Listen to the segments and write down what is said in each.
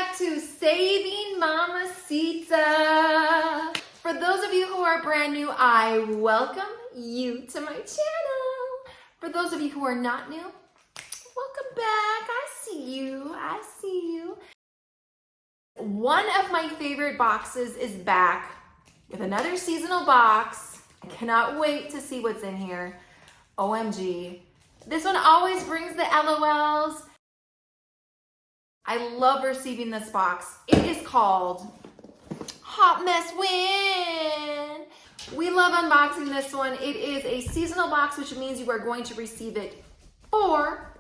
back to Saving Mamasita. For those of you who are brand new, I welcome you to my channel. For those of you who are not new, welcome back. I see you. I see you. One of my favorite boxes is back with another seasonal box. I cannot wait to see what's in here. OMG. This one always brings the LOLs. I love receiving this box. It is called Hot Mess Win. We love unboxing this one. It is a seasonal box, which means you are going to receive it four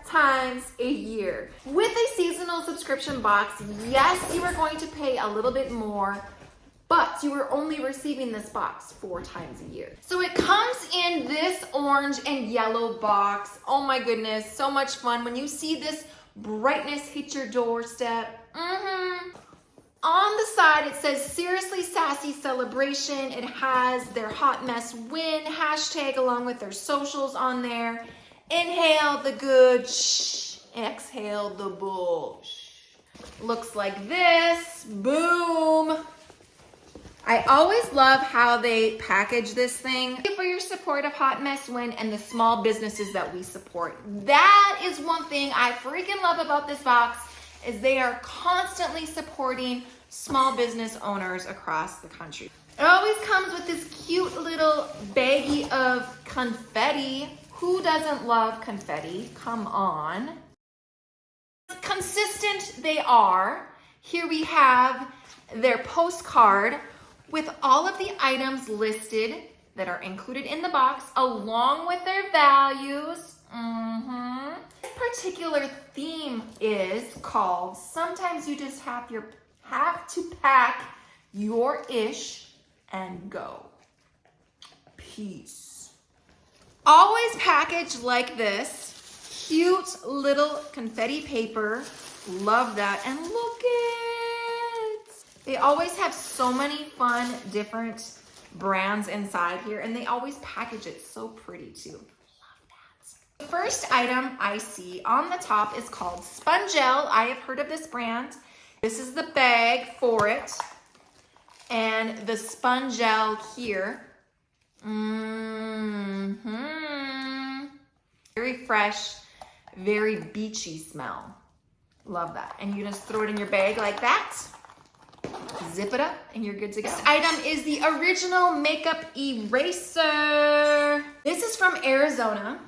times a year. With a seasonal subscription box, yes, you are going to pay a little bit more, but you are only receiving this box 4 times a year. So it comes in this orange and yellow box. Oh my goodness, so much fun. When you see this brightness hit your doorstep. On the side, it says Seriously Sassy Celebration. It has their Hot Mess Win hashtag along with their socials on there. Inhale the good, shh. Exhale the bull. Looks like this. Boom. I always love how they package this thing. Thank you for your support of Hot Mess Win and the small businesses that we support. That is one thing I freaking love about this box, is they are constantly supporting small business owners across the country. It always comes with this cute little baggie of confetti. Who doesn't love confetti? Come on. Consistent they are. Here we have their postcard with all of the items listed that are included in the box, along with their values. This particular theme is called Sometimes You Just Have to Pack Your Ish and Go. Peace. Always packaged like this. Cute little confetti paper. Love that. And look it. They always have so many fun, different brands inside here, and they always package it so pretty too. Love that. The first item I see on the top is called Spongelle. I have heard of this brand. This is the bag for it. And the Spongelle here. Very fresh, very beachy smell. Love that. And you just throw it in your bag like that. Zip it up and you're good to go. Next item is the original makeup eraser. This is from Arizona.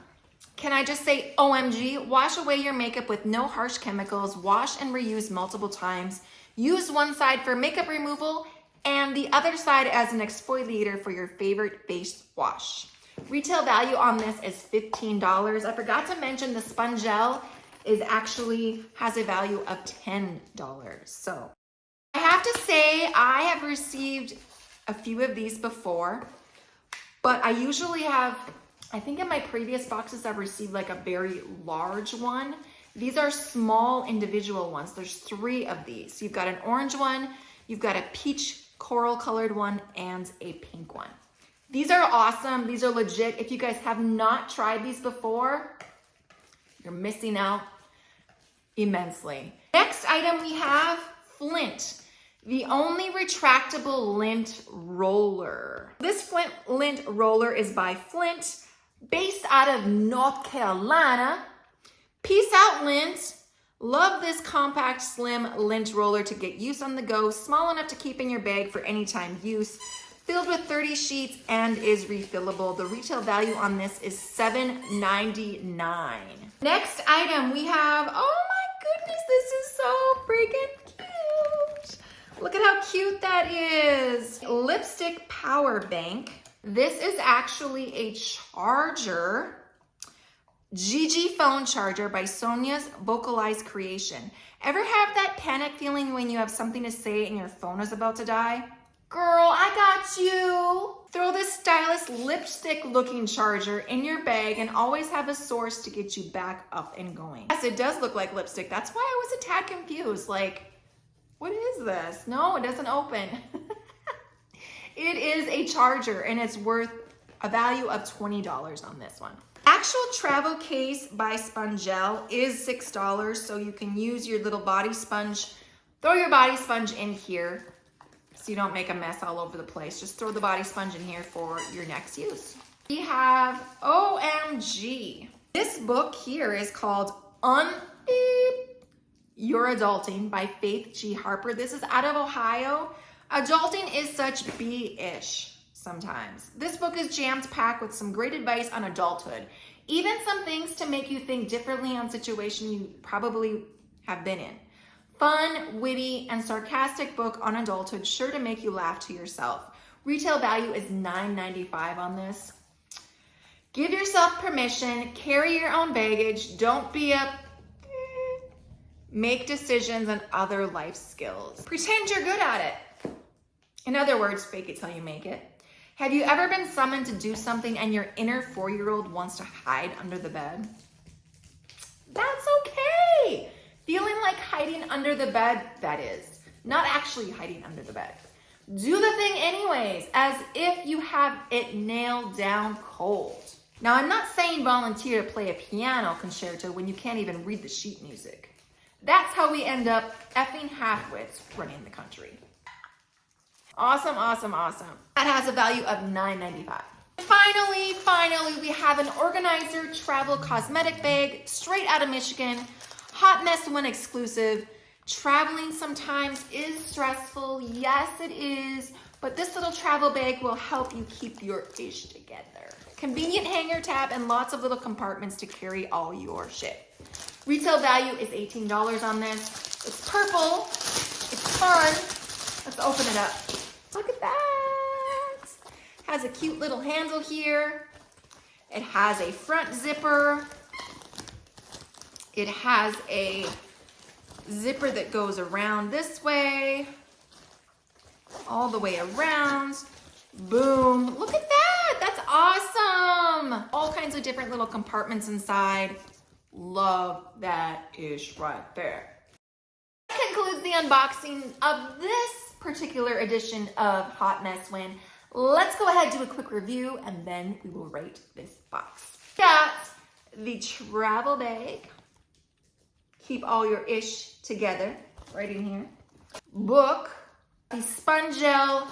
Can I just say OMG? Wash away your makeup with no harsh chemicals. Wash and reuse multiple times. Use one side for makeup removal and the other side as an exfoliator for your favorite face wash. Retail value on this is $15. I forgot to mention the Spongelle has a value of $10. So I have to say, I have received a few of these before, but I usually have, I think in my previous boxes, I've received like a very large one. These are small individual ones. There's 3 of these. You've got an orange one, you've got a peach coral colored one, and a pink one. These are awesome. These are legit. If you guys have not tried these before, you're missing out immensely. Next item we have Flint, the only retractable lint roller. This Flint lint roller is by Flint, based out of North Carolina. Peace out, Lint. Love this compact, slim lint roller to get use on the go, small enough to keep in your bag for anytime use, filled with 30 sheets and is refillable. The retail value on this is $7.99. Next item we have, oh my goodness, this is so freaking cute. Look at how cute that is. Lipstick power bank. This is actually a charger. Gigi phone charger by Sonia's Vokalized Kreation. Ever have that panic feeling when you have something to say and your phone is about to die? Girl, I got you. Throw this stylish lipstick looking charger in your bag and always have a source to get you back up and going. Yes, it does look like lipstick. That's why I was a tad confused. Like, what is this? No, it doesn't open. It is a charger and it's worth a value of $20 on this one. Actual travel case by Spongelle is $6, so you can use your little body sponge. Throw your body sponge in here so you don't make a mess all over the place. Just throw the body sponge in here for your next use. We have OMG. This book here is called You're Adulting by Faith G. Harper. This is out of Ohio. Adulting is such B-ish sometimes. This book is jammed packed with some great advice on adulthood. Even some things to make you think differently on situations you probably have been in. Fun, witty, and sarcastic book on adulthood, sure to make you laugh to yourself. Retail value is $9.95 on this. Give yourself permission, carry your own baggage, don't be make decisions and other life skills. Pretend you're good at it. In other words, fake it till you make it. Have you ever been summoned to do something and your inner 4-year-old wants to hide under the bed? That's okay. Feeling like hiding under the bed, that is. Not actually hiding under the bed. Do the thing anyways, as if you have it nailed down cold. Now, I'm not saying volunteer to play a piano concerto when you can't even read the sheet music. That's how we end up effing half-wits running the country. Awesome, awesome, awesome. That has a value of $9.95. Finally, we have an organizer travel cosmetic bag straight out of Michigan. Hot Mess One exclusive. Traveling sometimes is stressful. Yes, it is. But this little travel bag will help you keep your ish together. Convenient hanger tab and lots of little compartments to carry all your shit. Retail value is $18 on this. It's purple. It's fun. Let's open it up. Look at that. Has a cute little handle here. It has a front zipper. It has a zipper that goes around this way, all the way around. Boom. Look at that. That's awesome. All kinds of different little compartments inside. Love that ish right there. That concludes the unboxing of this particular edition of Hot Mess Win. Let's go ahead and do a quick review and then we will rate this box. Got the travel bag. Keep all your ish together right in here. Book. The Spongelle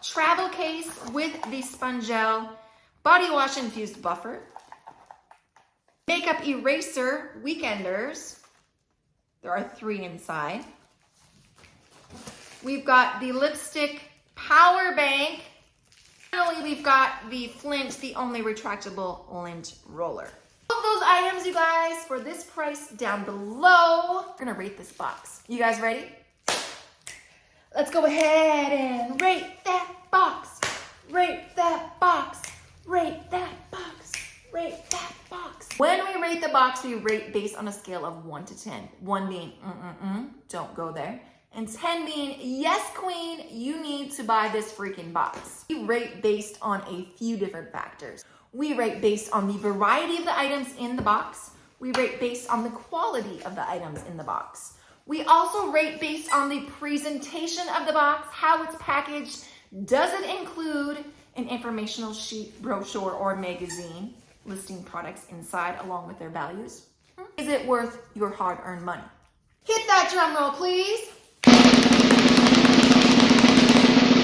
travel case with the Spongelle body wash infused buffer. Makeup eraser weekenders. There are 3 inside. We've got the lipstick power bank. Finally, we've got the Flint, the only retractable lint roller. All of those items, you guys, for this price down below. We're gonna rate this box. You guys ready? Let's go ahead and rate that box. Rate that box. Rate that box. Rate that box. When we rate the box, we rate based on a scale of 1 to 10. 1 being, don't go there. And 10 being, yes, queen, you need to buy this freaking box. We rate based on a few different factors. We rate based on the variety of the items in the box. We rate based on the quality of the items in the box. We also rate based on the presentation of the box, how it's packaged. Does it include an informational sheet, brochure, or magazine listing products inside along with their values? Is it worth your hard-earned money? Hit that drum roll, please.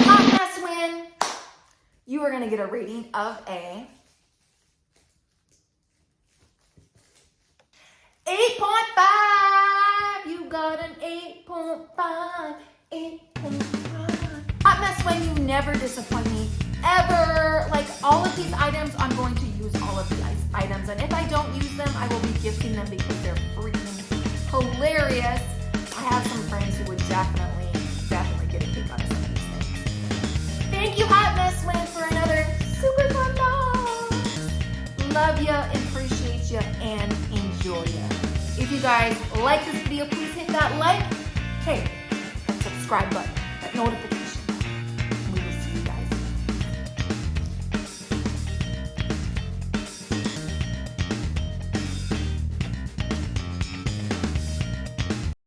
Hot Mess Win. You are gonna get a rating of a 8.5. You got an 8.5. 8.5. Hot Mess Win, you never disappoint me, ever. Like, all of these items, I'm going to use all of these items. And if I don't use them, I will be gifting them because they're freaking hilarious. I have some friends who would definitely get a kick out of some of these things. Thank you, Hot Mess Win, for another super fun box. Love ya, appreciate ya, and enjoy ya. If you guys like this video, please hit that like, hey, that subscribe button, that notification.